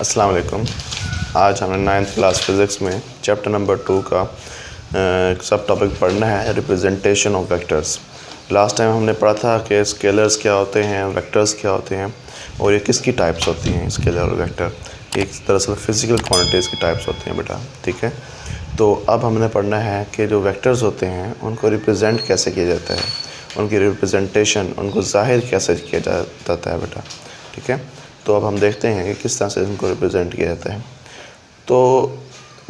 अस्सलाम वालेकुम। आज हमें 9th क्लास फिज़िक्स में चैप्टर नंबर 2 का सब टॉपिक पढ़ना है, representation of vectors. Last time हमने पढ़ा था कि स्केलर्स क्या होते हैं, वेक्टर्स क्या होते हैं और ये किसकी टाइप्स होती हैं, स्केलर और वेक्टर। एक दरअसल फ़िज़िकल क्वांटिटीज़ की टाइप्स होती हैं बेटा, ठीक है। तो अब हमने पढ़ना है कि जो वेक्टर्स होते हैं उनको रिप्रेजेंट कैसे किया जाता है, उनकी रिप्रेजेंटेशन, उनको ज़ाहिर कैसे किया जाता है बेटा, ठीक है। तो अब हम देखते हैं कि किस तरह से इनको रिप्रेजेंट किया जाता है। तो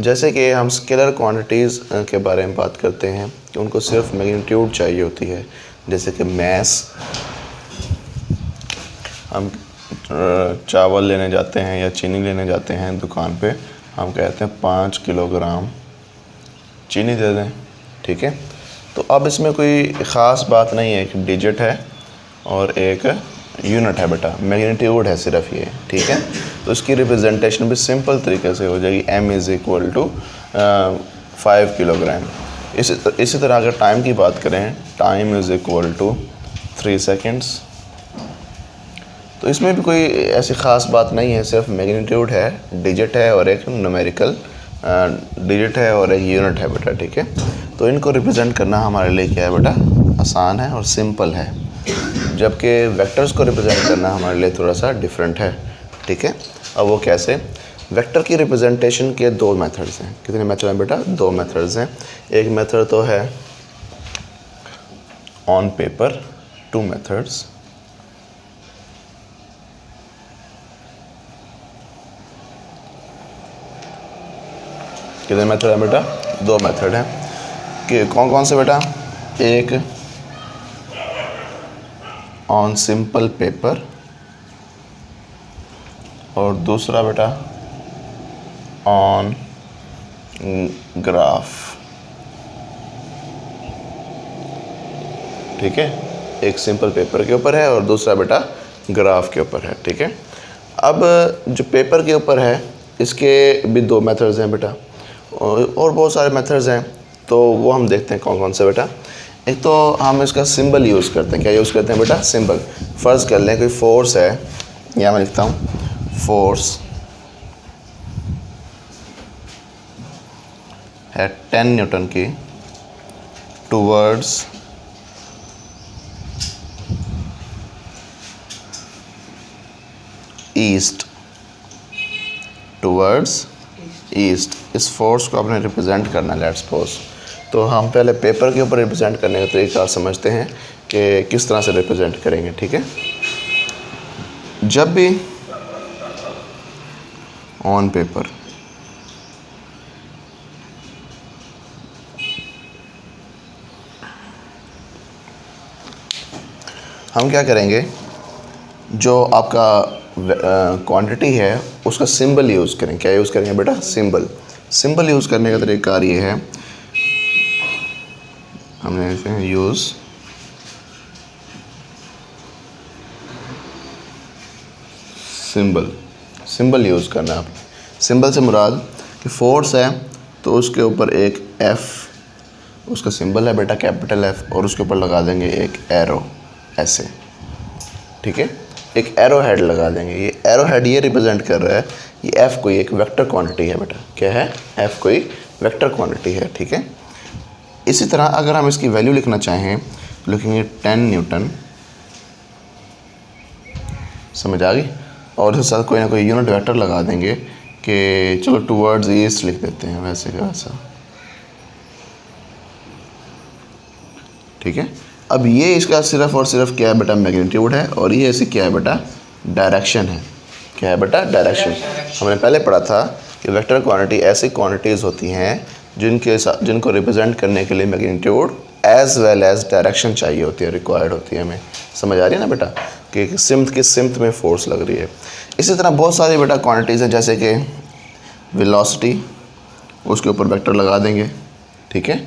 जैसे कि हम स्केलर क्वांटिटीज़ के बारे में बात करते हैं कि उनको सिर्फ मैग्नीट्यूड चाहिए होती है। जैसे कि मैस, हम चावल लेने जाते हैं या चीनी लेने जाते हैं दुकान पे, हम कहते हैं 5 किलोग्राम चीनी दे दें, ठीक है। तो अब इसमें कोई ख़ास बात नहीं है, एक डिजिट है और एक यूनिट है बेटा, मैग्नीट्यूड है सिर्फ ये, ठीक है। तो इसकी रिप्रेजेंटेशन भी सिंपल तरीके से हो जाएगी, m = 5 किलोग्राम। इसी तरह अगर टाइम की बात करें, टाइम = 3 सेकेंड्स। तो इसमें भी कोई ऐसी ख़ास बात नहीं है, सिर्फ मैग्नीट्यूड है, डिजिट है और एक न्यूमेरिकल डिजिट है और एक यूनिट है बेटा, ठीक है। तो इनको रिप्रेजेंट करना हमारे लिए क्या है बेटा, आसान है और सिंपल है, जबकि वेक्टर्स को रिप्रेजेंट करना हमारे लिए थोड़ा सा डिफरेंट है, ठीक है। अब वो कैसे? वेक्टर की रिप्रेजेंटेशन के 2 मेथड्स हैं। कितने मेथड हैं बेटा? 2 मेथड्स हैं। एक मेथड तो है ऑन पेपर, 2 मेथड्स। कितने मेथड हैं बेटा? 2 मेथड हैं। कि कौन कौन से बेटा? एक ऑन सिंपल पेपर और दूसरा बेटा ऑन ग्राफ, ठीक है। एक सिंपल पेपर के ऊपर है और दूसरा बेटा ग्राफ के ऊपर है, ठीक है। अब जो पेपर के ऊपर है इसके भी 2 मेथड्स हैं बेटा, और बहुत सारे मेथड्स हैं, तो वो हम देखते हैं कौन कौन से बेटा। एक तो हम इसका सिंबल यूज़ करते हैं। क्या यूज़ करते हैं बेटा? सिंबल। फ़र्ज़ कर लें कोई फोर्स है, या मैं लिखता हूँ फोर्स है 10 न्यूटन की टूवर्ड्स ईस्ट, टूवर्ड्स ईस्ट। इस फोर्स को आपने रिप्रेजेंट करना है, लेट्स सपोज। तो हम पहले पेपर के ऊपर रिप्रेजेंट करने का तरीका समझते हैं कि किस तरह से रिप्रेजेंट करेंगे, ठीक है। जब भी ऑन पेपर हम क्या करेंगे, जो आपका क्वांटिटी है उसका सिंबल यूज़ करें। क्या यूज़ करेंगे बेटा? सिंबल। सिंबल यूज़ करने का तरीका ये है, हमने इसे यूज़ सिंबल। सिंबल यूज़ करना है आपने। सिंबल से मुराद कि फोर्स है तो उसके ऊपर एक F, उसका सिंबल है बेटा कैपिटल F, और उसके ऊपर लगा देंगे एक एरो, ऐसे, ठीक है। एक एरो हेड लगा देंगे। ये एरो हेड ये रिप्रेजेंट कर रहा है ये F कोई एक वेक्टर क्वांटिटी है बेटा। क्या है? F कोई वेक्टर क्वांटिटी है, ठीक है। इसी तरह अगर हम इसकी वैल्यू लिखना चाहें तो लिखेंगे 10 न्यूटन, समझ आ गई। और इसके साथ कोई ना कोई यूनिट वेक्टर लगा देंगे कि चलो टूवर्ड्स ईस्ट लिख देते हैं, वैसे का वैसा, ठीक है। अब ये इसका सिर्फ और सिर्फ क्या है बेटा? मैग्नीट्यूड है, और ये ऐसी क्या है बेटा? डायरेक्शन है। क्या है बेटा? डायरेक्शन। हमने पहले पढ़ा था कि वेक्टर क्वांटिटी ऐसी क्वांटिटीज़ होती हैं जिनको रिप्रेजेंट करने के लिए magnitude as well as direction चाहिए होती है, रिक्वायर्ड होती है हमें। समझ आ रही है ना बेटा कि सिम्त किस सिम्त में फोर्स लग रही है। इसी तरह बहुत सारी बेटा क्वांटिटीज़ हैं, जैसे कि वेलोसिटी, उसके ऊपर वेक्टर लगा देंगे, ठीक है।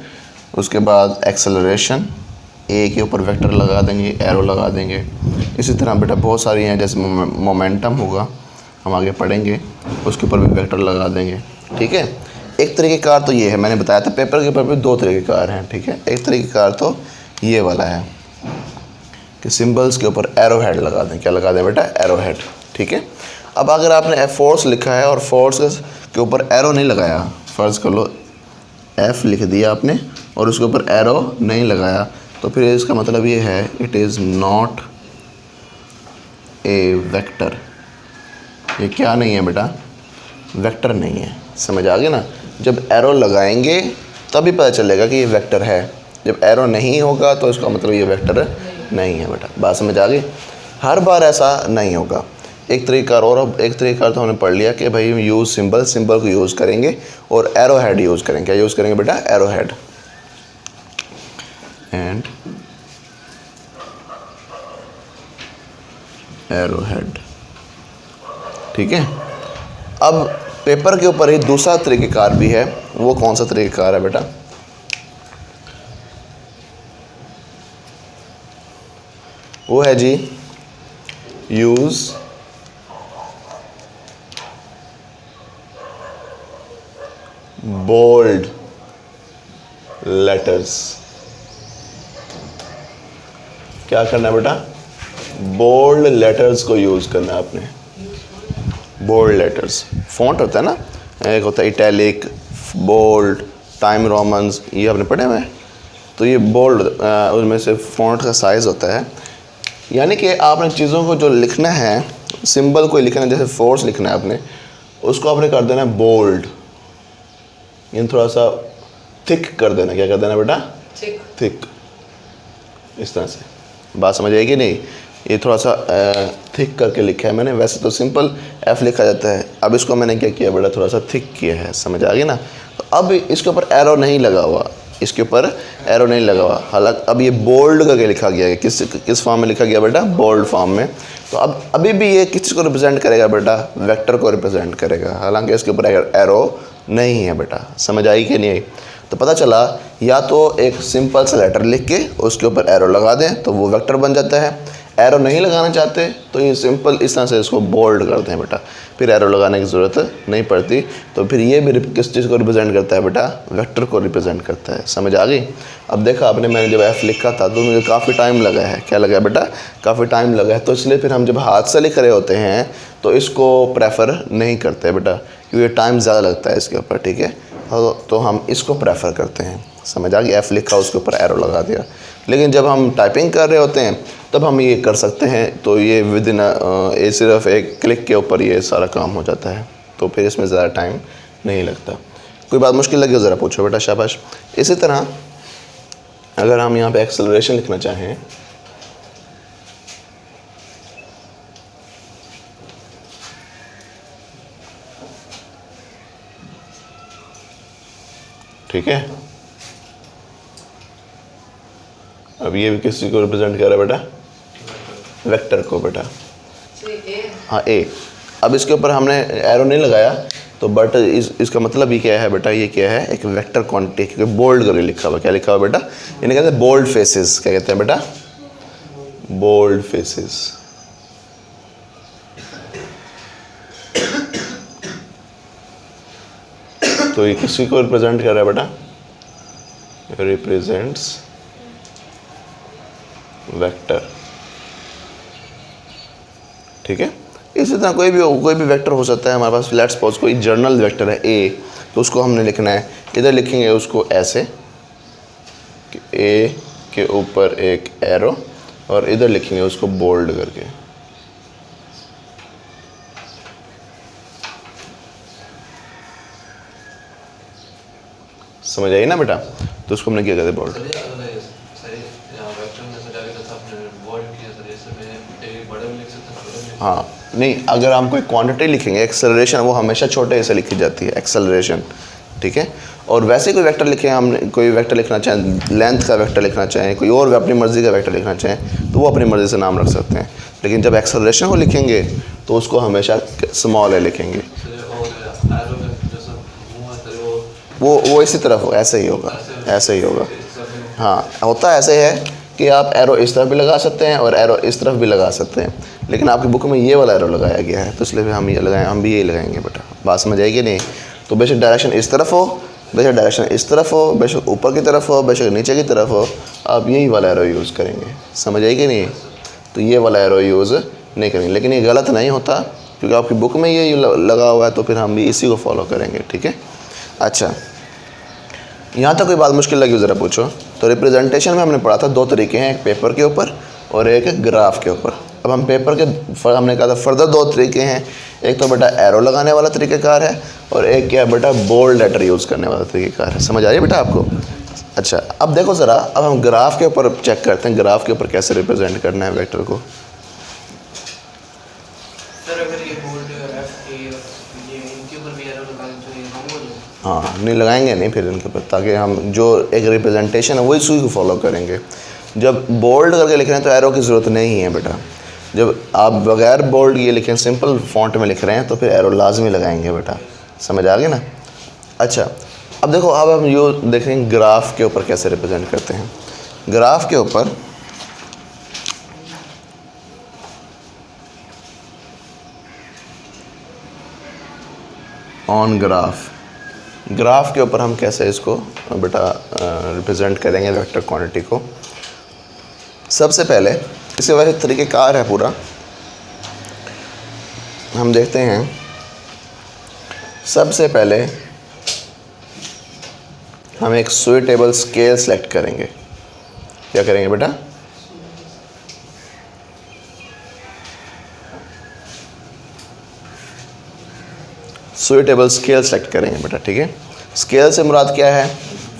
उसके बाद एक्सेलरेशन, ए के ऊपर वेक्टर लगा देंगे, एरो लगा देंगे। इसी तरह बेटा बहुत सारी हैं, जैसे मोमेंटम होगा, हम आगे पढ़ेंगे, उसके ऊपर भी वेक्टर लगा देंगे, ठीक है। एक तरीक़ेकार तो ये है, मैंने बताया था पेपर के ऊपर भी 2 तरीक़ेकार हैं, ठीक है। एक तरीक़ेकार तो ये वाला है कि सिंबल्स के ऊपर एरो हेड लगा दें। क्या लगा दें बेटा? एरो हेड, ठीक है। अब अगर आपने फोर्स लिखा है और फोर्स के ऊपर एरो नहीं लगाया, फ़र्ज़ कर लो F लिख दिया आपने और उसके ऊपर एरो नहीं लगाया, तो फिर इसका मतलब ये है it is not a vector. ये क्या नहीं है बेटा? वेक्टर नहीं है। समझ आ गया ना? जब एरो लगाएंगे तभी पता चलेगा कि ये वेक्टर है, जब एरो नहीं होगा तो इसका मतलब ये वेक्टर नहीं है बेटा। बात समझ आ गई? हर बार ऐसा नहीं होगा। एक तरीका और एक तरीका तो हमने पढ़ लिया कि भाई यूज़ सिंबल को यूज़ करेंगे और एरो हेड यूज़ करेंगे। क्या यूज़ करेंगे बेटा? Arrow head and arrow head. ठीक है। अब पेपर के ऊपर ही दूसरा तरीक़ेकार भी है। वो कौन सा तरीक़ेकार है बेटा? वो है जी यूज़ बोल्ड लेटर्स। क्या करना है बेटा? बोल्ड लेटर्स को यूज़ करना है आपने। बोल्ड लेटर्स फॉन्ट होता है ना, एक होता है इटैलिक, बोल्ड, टाइम रोमन्स, ये आपने पढ़े हुए हैं। तो ये बोल्ड उसमें से फॉन्ट का साइज़ होता है। यानी कि आपने चीज़ों को जो लिखना है, सिंबल को लिखना है, जैसे फोर्स लिखना है आपने, उसको आपने कर देना है बोल्ड, यानी थोड़ा सा थिक कर देना। क्या कर देना बेटा? थिक। इस तरह से। बात समझ आएगी नहीं? ये थोड़ा सा थिक करके लिखा है मैंने। वैसे तो सिंपल F लिखा जाता है, अब इसको मैंने क्या किया बेटा? थोड़ा सा थिक किया है। समझ आ गई ना? तो अब इसके ऊपर एरो नहीं लगा हुआ, इसके ऊपर एरो नहीं लगा हुआ। हालांकि अब ये बोल्ड करके लिखा गया है। किस फॉर्म में लिखा गया बेटा? बोल्ड फॉर्म में। तो अब अभी भी ये किस को रिप्रेजेंट करेगा बेटा? वेक्टर को रिप्रेजेंट करेगा, हालांकि इसके ऊपर एरो नहीं है बेटा। समझ आई कि नहीं आई? तो पता चला या तो एक सिंपल सा लेटर लिख के उसके ऊपर एरो लगा दें तो वो वेक्टर बन जाता है। एरो नहीं लगाना चाहते तो ये सिंपल इस तरह से इसको बोल्ड करते हैं बेटा, फिर एरो लगाने की ज़रूरत नहीं पड़ती। तो फिर ये भी किस चीज़ को रिप्रेजेंट करता है बेटा? वेक्टर को रिप्रेजेंट करता है। समझ आ गई? अब देखा आपने, मैंने जब F लिखा था तो मुझे काफ़ी टाइम लगा है। क्या लगा है बेटा? काफ़ी टाइम लगा है। तो इसलिए फिर हम जब हाथ से लिख रहे होते हैं तो इसको प्रेफर नहीं करते बेटा, क्योंकि टाइम ज़्यादा लगता है इसके ऊपर। ठीक है, तो हम इसको प्रेफर करते हैं। समझ आ गई? F लिखा, उसके ऊपर एरो लगा दिया। लेकिन जब हम टाइपिंग कर रहे होते हैं तब हम ये कर सकते हैं। तो ये विद इन ये सिर्फ एक क्लिक के ऊपर ये सारा काम हो जाता है, तो फिर इसमें ज़्यादा टाइम नहीं लगता। कोई बात मुश्किल लगी ज़रा पूछो बेटा, शाबाश। इसी तरह अगर हम यहाँ पे एक्सेलरेशन लिखना चाहें, ठीक है, अब ये भी किसी को रिप्रेजेंट कर रहा है बेटा? वेक्टर को बेटा। हाँ, ए। अब इसके ऊपर हमने एरो नहीं लगाया तो बट इसका मतलब ये क्या है बेटा? ये क्या है? एक वेक्टर क्वांटिटी, क्योंकि बोल्ड करके लिखा हुआ। क्या लिखा हुआ बेटा? इन्हें कहते हैं बोल्ड फेसेस। क्या कहते हैं बेटा? Bold faces. तो ये किसी को रिप्रेजेंट कर रहा है बेटा? Represents vector. ठीक है, इसी तरह कोई भी वेक्टर हो सकता है हमारे पास। लेट्स सपोज कोई जर्नल वेक्टर है ए, तो उसको हमने लिखना है, इधर लिखेंगे उसको ऐसे कि ए के ऊपर एक एरो, और इधर लिखेंगे उसको बोल्ड करके। समझ आई ना बेटा? तो उसको हमने क्या कहते हैं? बोल्ड। हाँ, नहीं, अगर हम कोई क्वांटिटी लिखेंगे, एक्सेलरेशन, वो हमेशा छोटे से लिखी जाती है, एक्सेलरेशन। ठीक है, और वैसे कोई वेक्टर लिखें, हम कोई वेक्टर लिखना चाहें, लेंथ का वेक्टर लिखना चाहें, कोई और अपनी मर्ज़ी का वेक्टर लिखना चाहें, तो वो अपनी मर्ज़ी से नाम रख सकते हैं। लेकिन जब एक्सेलरेशन को लिखेंगे तो उसको हमेशा स्मॉल ए लिखेंगे। वो इसी तरफ ऐसे ही होगा, ऐसे ही होगा। हाँ, होता ऐसे है कि आप एरो इस तरफ भी लगा सकते हैं और एरो इस तरफ भी लगा सकते हैं, लेकिन आपकी बुक में ये वाला एरो लगाया गया है, तो इसलिए हम ये लगाएं, हम भी यही लगाएंगे बेटा। बात समझ आएगी नहीं? तो बेशक डायरेक्शन इस तरफ हो, बेशक डायरेक्शन इस तरफ हो, बेशक ऊपर की तरफ हो, बेशक नीचे की तरफ हो, आप यही वाला एरो यूज़ करेंगे। समझ आएगी नहीं? तो ये वाला एरो यूज़ नहीं करेंगे। लेकिन ये गलत नहीं होता, क्योंकि आपकी बुक में ये लगा हुआ है, तो फिर हम भी इसी को फॉलो करेंगे, ठीक है। अच्छा, यहाँ तक कोई बात मुश्किल लगी ज़रा पूछो। तो रिप्रेजेंटेशन में हमने पढ़ा था 2 तरीके हैं, एक पेपर के ऊपर और एक ग्राफ के ऊपर। अब हम पेपर के हमने कहा था फर्दर 2 तरीके हैं, एक तो बेटा एरो लगाने वाला तरीक़ेकार है और एक क्या है बेटा बोल्ड लेटर यूज़ करने वाला तरीक़ेकार है। समझ आ रही है बेटा आपको? अच्छा, अब देखो ज़रा, अब हम ग्राफ के ऊपर चेक करते हैं, ग्राफ के ऊपर कैसे रिप्रेजेंट करना है वेक्टर को। हाँ, नहीं लगाएंगे नहीं फिर इनके ऊपर, ताकि हम जो एक रिप्रेजेंटेशन है वही उसी को फॉलो करेंगे। जब बोल्ड करके लिख रहे हैं तो एरो की ज़रूरत नहीं है बेटा। जब आप बगैर बोल्ड ये लिखें, सिंपल फॉन्ट में लिख रहे हैं, तो फिर एरो लाजमी लगाएंगे बेटा। समझ आ गया ना? अच्छा, अब देखो, अब हम यो देखेंगे ग्राफ के ऊपर कैसे रिप्रेजेंट करते हैं। ग्राफ के ऊपर ऑन ग्राफ के ऊपर हम कैसे इसको बेटा रिप्रेजेंट करेंगे वेक्टर क्वांटिटी को। सबसे पहले इसके वैसे तरीक़ेकार है पूरा, हम देखते हैं। सबसे पहले हम एक सुइटेबल स्केल सेलेक्ट करेंगे। क्या करेंगे बेटा? सुइटेबल स्केल सेलेक्ट करेंगे बेटा, ठीक है। स्केल से मुराद क्या है?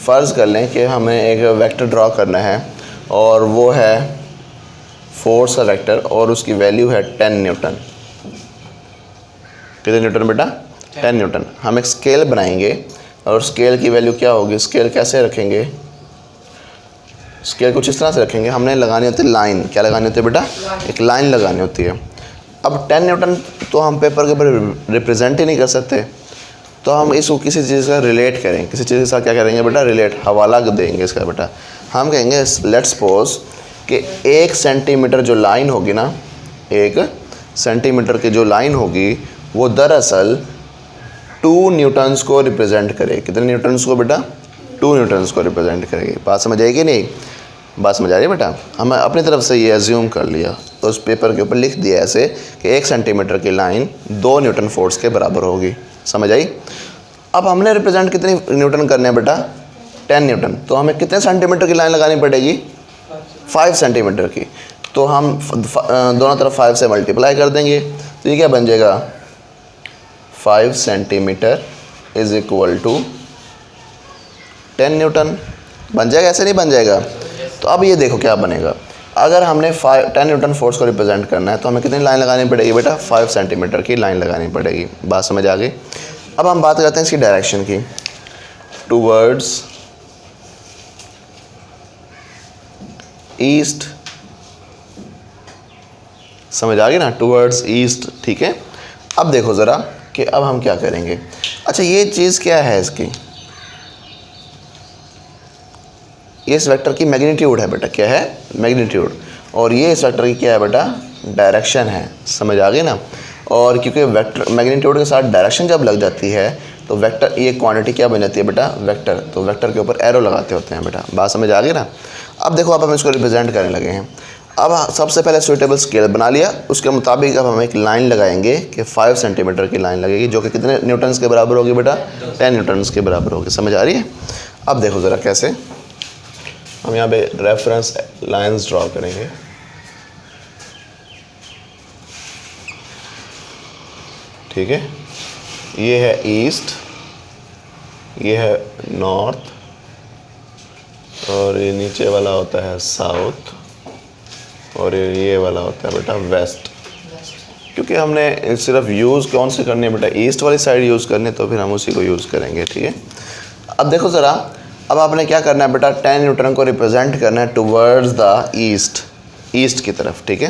फ़र्ज़ कर लें कि हमें एक वेक्टर ड्रॉ करना है और वो है फोर्स का वेक्टर और उसकी वैल्यू है 10 न्यूटन। कितने न्यूटन बेटा? 10 न्यूटन। हम एक स्केल बनाएंगे और स्केल की वैल्यू क्या होगी? स्केल कैसे रखेंगे? स्केल कुछ इस तरह से रखेंगे, हमने लगानी होती है लाइन। क्या लगानी होती है बेटा? एक लाइन लगानी होती है। अब 10 न्यूटन तो हम पेपर के ऊपर रिप्रेजेंट ही नहीं कर सकते, तो हम इसको किसी चीज़ का रिलेट करेंगे। किसी चीज़ के साथ क्या करेंगे बेटा? रिलेट, हवाला देंगे इसका बेटा। हम कहेंगे लेट्स सपोज कि 1 सेंटीमीटर जो लाइन होगी ना, 1 सेंटीमीटर की जो लाइन होगी वो दरअसल 2 न्यूटन्स को रिप्रेजेंट करेगी। कितने न्यूटन्स को बेटा? 2 न्यूटन्स को रिप्रेजेंट करेगी। बात समझ आएगी नहीं? बात समझ आ रही है बेटा? हमने अपनी तरफ से ये एज्यूम कर लिया, तो उस पेपर के ऊपर लिख दिया ऐसे कि 1 सेंटीमीटर की लाइन 2 न्यूटन फोर्स के बराबर होगी। समझ आई? अब हमने रिप्रेजेंट कितनी न्यूटन करने हैं बेटा? 10 न्यूटन। तो हमें कितने सेंटीमीटर की लाइन लगानी पड़ेगी? 5 सेंटीमीटर की। तो हम दोनों तरफ 5 से मल्टीप्लाई कर देंगे, तो ये क्या बन जाएगा? 5 centimetre is equal to 10 newton. बन जाएगा? ऐसे नहीं बन जाएगा? तो अब ये देखो क्या बनेगा। अगर हमने 10 न्यूटन फोर्स को रिप्रेजेंट करना है तो हमें कितनी लाइन लगानी पड़ेगी बेटा? 5 सेंटीमीटर की लाइन लगानी पड़ेगी। बात समझ आ गई? अब हम बात करते हैं इसकी डायरेक्शन की। Towards east. समझ आ गई ना? टूवर्ड्स ईस्ट, ठीक है। अब देखो ज़रा कि अब हम क्या करेंगे। अच्छा, ये चीज़ क्या है इसकी? ये इस वेक्टर की मैग्नीट्यूड है बेटा। क्या है? मैग्नीट्यूड। और ये इस वेक्टर की क्या है बेटा? डायरेक्शन है। समझ आ गई ना? और क्योंकि वेक्टर मैग्नीट्यूड के साथ डायरेक्शन जब लग जाती है तो वेक्टर, ये क्वांटिटी क्या बन जाती है बेटा? वेक्टर। तो वेक्टर के ऊपर एरो लगाते होते हैं बेटा। बात समझ आ गई ना? अब देखो, अब हम इसको रिप्रेजेंट करने लगे हैं। अब सबसे पहले सुइटेबल स्केल बना लिया, उसके मुताबिक अब हम एक लाइन लगाएंगे कि 5 सेंटीमीटर की लाइन लगेगी, जो कि कितने न्यूटन्स के बराबर होगी बेटा? 10 न्यूटन्स के बराबर होगी। समझ आ रही है? अब देखो ज़रा कैसे हम यहाँ पे रेफरेंस लाइंस ड्रॉ करेंगे। ठीक है, ये है ईस्ट, ये है नॉर्थ, और ये नीचे वाला होता है साउथ, और ये वाला होता है बेटा वेस्ट। क्योंकि हमने सिर्फ यूज़ कौन से करनी है बेटा? ईस्ट वाली साइड यूज़ करनी, तो फिर हम उसी को यूज़ करेंगे। ठीक है, अब देखो ज़रा, अब आपने क्या करना है बेटा? 10 न्यूटन को रिप्रेजेंट करना है टुवर्ड्स द ईस्ट, ईस्ट की तरफ। ठीक है,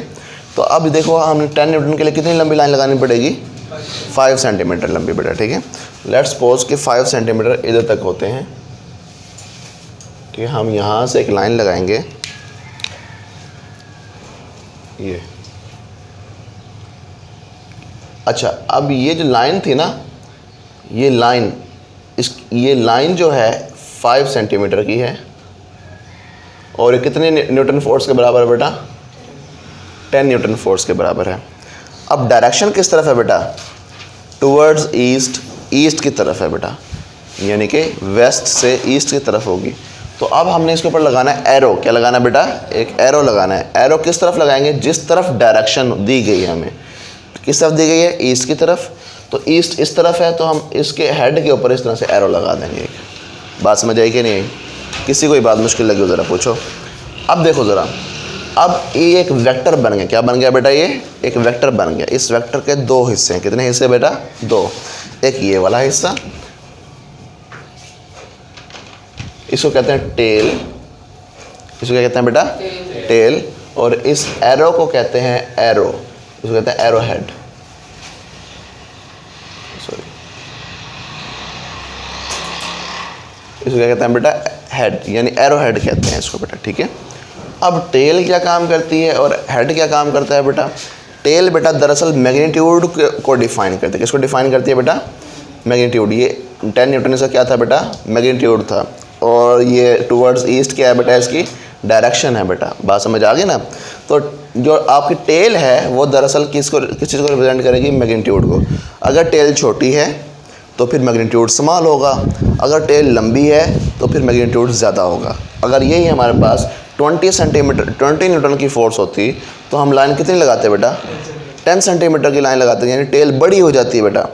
तो अब देखो हमने 10 न्यूटन के लिए कितनी लंबी लाइन लगानी पड़ेगी? 5 सेंटीमीटर लंबी बेटा। ठीक है, लेट्स सपोज कि 5 सेंटीमीटर इधर तक होते हैं। ठीक है, हम यहाँ से एक लाइन लगाएंगे, ये। अच्छा, अब ये जो लाइन थी ना, ये लाइन जो है 5 सेंटीमीटर की है, और ये कितने न्यूटन फोर्स के बराबर है बेटा? 10 न्यूटन फोर्स के बराबर है। अब डायरेक्शन किस तरफ है बेटा, टूवर्ड्स ईस्ट, ईस्ट की तरफ है बेटा, यानी कि वेस्ट से ईस्ट की तरफ होगी। तो अब हमने इसके ऊपर लगाना है एरो, क्या लगाना है बेटा, एक एरो लगाना है। एरो किस तरफ लगाएंगे, जिस तरफ डायरेक्शन दी गई है हमें, किस तरफ दी गई है, ईस्ट की तरफ। तो ईस्ट इस तरफ है, तो हम इसके हेड के ऊपर इस तरह से एरो लगा देंगे। बात समझ आई कि नहीं, किसी को ये बात मुश्किल लगी हो ज़रा पूछो। अब देखो ज़रा, अब ये एक वेक्टर बन गया, क्या बन गया बेटा, ये एक वेक्टर बन गया। इस वेक्टर के दो हिस्से हैं, कितने हिस्से बेटा, दो। एक ये वाला हिस्सा, इसको कहते हैं टेल, इसको क्या कहते हैं बेटा, टेल। और इस एरो को कहते हैं एरो, इसको कहते हैं एरो हेड, सॉरी, इसको क्या कहते हैं बेटा, हेड, यानी एरो हेड कहते हैं इसको बेटा, ठीक है। अब टेल क्या काम करती है और हेड क्या काम करता है बेटा। टेल बेटा दरअसल मैग्नीट्यूड को डिफाइन करती है, किसको डिफाइन करती है बेटा, मैग्नीट्यूड। ये 10 न्यूटन इसका क्या था बेटा, मैग्नीट्यूड था। और ये टूवर्ड्स ईस्ट क्या है बेटा, इसकी डायरेक्शन है बेटा। बात समझ आ गई ना। तो जो आपकी टेल है वो दरअसल किस चीज़ को रिप्रेजेंट करेगी, मैग्नीट्यूड को। अगर टेल छोटी है तो फिर मैग्नीट्यूड स्मॉल होगा, अगर टेल लंबी है तो फिर मैग्नीट्यूड ज़्यादा होगा। अगर यही हमारे पास 20 सेंटीमीटर 20 न्यूटन की फोर्स होती तो हम लाइन कितनी लगाते बेटा, 10 सेंटीमीटर की लाइन लगाते, यानी टेल बड़ी हो जाती है बेटा।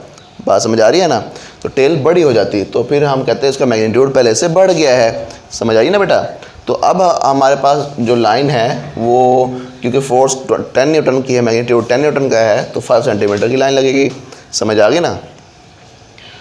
बात समझ आ रही है ना। तो टेल बड़ी हो जाती है तो फिर हम कहते हैं इसका मैग्नीट्यूड पहले से बढ़ गया है। समझ आई ना बेटा। तो अब हमारे पास जो लाइन है वो, क्योंकि फोर्स 10 न्यूटन की है, मैग्नीट्यूड 10 न्यूटन का है, तो 5 सेंटीमीटर की लाइन लगेगी। समझ आ गई ना।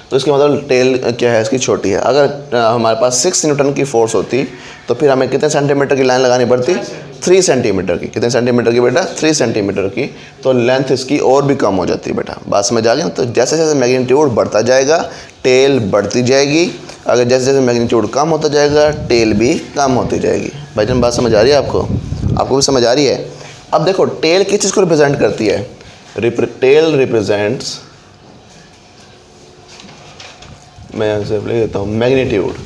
तो इसका मतलब टेल क्या है, इसकी छोटी है। अगर हमारे पास 6 न्यूटन की फोर्स होती तो फिर हमें कितने सेंटीमीटर की लाइन लगानी पड़ती, 3 सेंटीमीटर की। कितने सेंटीमीटर की बेटा, 3 सेंटीमीटर की। तो लेंथ इसकी और भी कम हो जाती है बेटा। बात समझ आ गई ना। तो जैसे जैसे मैग्नीट्यूड बढ़ता जाएगा टेल बढ़ती जाएगी, अगर जैसे जैसे मैग्नीट्यूड कम होता जाएगा टेल भी कम होती जाएगी। भाईजान बात समझ आ रही है आपको, आपको भी समझ आ रही है। अब देखो टेल किस चीज़ को रिप्रेजेंट करती है, टेल रिप्रेजेंट्स, मैं ऐसे लिख देता हूँ, मैग्नीट्यूड।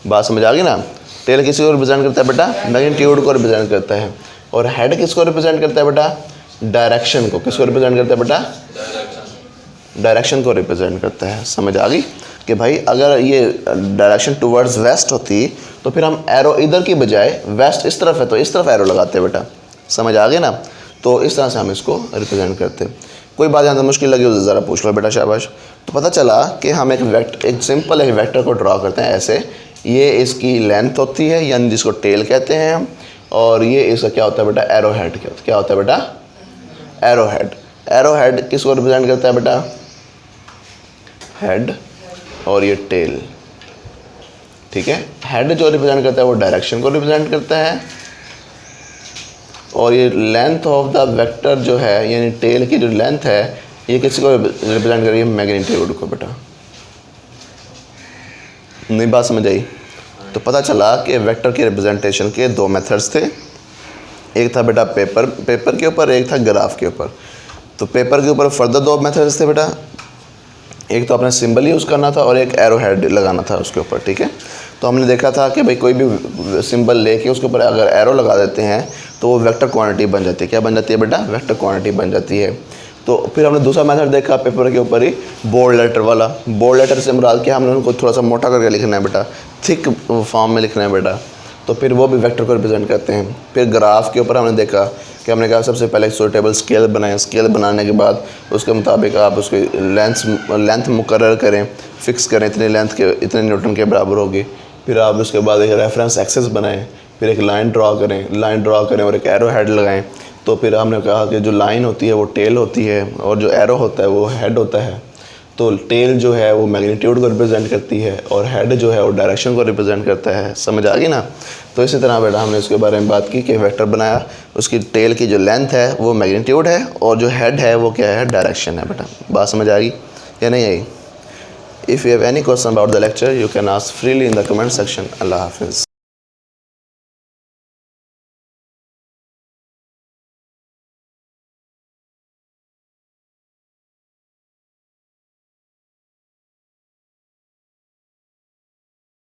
बात समझ आ गई ना। टेल किसी को रिप्रेजेंट करता है बेटा, मैग्नीट्यूड को रिप्रेजेंट करता है। और हेड किसको रिप्रेजेंट करता है बेटा, डायरेक्शन को। किसको रिप्रेजेंट करता है बेटा, डायरेक्शन को रिप्रेजेंट करता है। समझ आ गई कि भाई अगर ये डायरेक्शन टुवर्ड्स वेस्ट होती तो फिर हम एरो इधर की बजाय, वेस्ट इस तरफ है तो इस तरफ एरो लगाते बेटा। समझ आ गई ना। तो इस तरह से हम इसको रिप्रेजेंट करते। कोई बात यहाँ तो मुश्किल लगी तो ज़रा पूछ लो बेटा, शाबाश। तो पता चला कि हम एक सिंपल एक वेक्टर को ड्रा करते हैं ऐसे। ये इसकी लेंथ होती है, यानी जिसको टेल कहते हैं हम। और ये इसका क्या होता है बेटा, एरो हेड। क्या होता है बेटा, एरो हेड। एरो हेड किसको रिप्रेजेंट करता है बेटा, हेड। और ये टेल, ठीक है। हेड जो रिप्रेजेंट करता है वो डायरेक्शन को रिप्रेजेंट करता है। और ये लेंथ ऑफ द वेक्टर जो है, यानी टेल की जो लेंथ है, ये किसी को रिप्रेजेंट कर रही है, मैग्नीट्यूड को बेटा। नहीं बात समझ आई। तो पता चला कि वेक्टर के रिप्रेजेंटेशन के 2 मेथड्स थे। एक था बेटा पेपर के ऊपर, एक था ग्राफ के ऊपर। तो पेपर के ऊपर फर्दर 2 मेथड्स थे बेटा। एक तो अपने सिंबल यूज़ करना था और एक एरो हेड लगाना था उसके ऊपर, ठीक है। तो हमने देखा था कि भाई कोई भी सिंबल लेके उसके ऊपर अगर एरो लगा देते हैं तो वो वेक्टर क्वांटिटी बन जाती है। क्या बन जाती है बेटा, वेक्टर क्वांटिटी बन जाती है। तो फिर हमने दूसरा मेथड देखा पेपर के ऊपर ही, बोल्ड लेटर वाला। बोल्ड लेटर से मुराद क्या, हमने उनको थोड़ा सा मोटा करके लिखना है बेटा, थिक फॉर्म में लिखना है बेटा। तो फिर वो भी वेक्टर को रिप्रेजेंट करते हैं। फिर ग्राफ के ऊपर हमने देखा कि हमने कहा सबसे पहले सूटेबल स्केल बनाएं। स्केल बनाने के बाद उसके मुताबिक आप उसकी लेंथ मुकर्रर करें, फिक्स करें, इतनी लेंथ के इतने न्यूटन के बराबर होगी। फिर आप उसके बाद एक रेफरेंस एक्सेस बनाएं, फिर एक लाइन ड्रा करें और एक एरो हेड लगाएं। तो फिर हमने कहा कि जो लाइन होती है वो टेल होती है और जो एरो होता है वो हेड होता है। तो टेल जो है वो मैग्नीट्यूड को रिप्रेजेंट करती है और हेड जो है वो डायरेक्शन को रिप्रेजेंट करता है। समझ आ गई ना। तो इसी तरह बेटा हमने इसके बारे में बात की कि वेक्टर बनाया, उसकी टेल की जो लेंथ है वो मैग्नीट्यूड है और जो हेड है वो क्या है, डायरेक्शन है बेटा। बात समझ आ गई या नहीं आई। If you have any question about the lecture you can ask freely in the comment section. अल्लाह हाफिज़।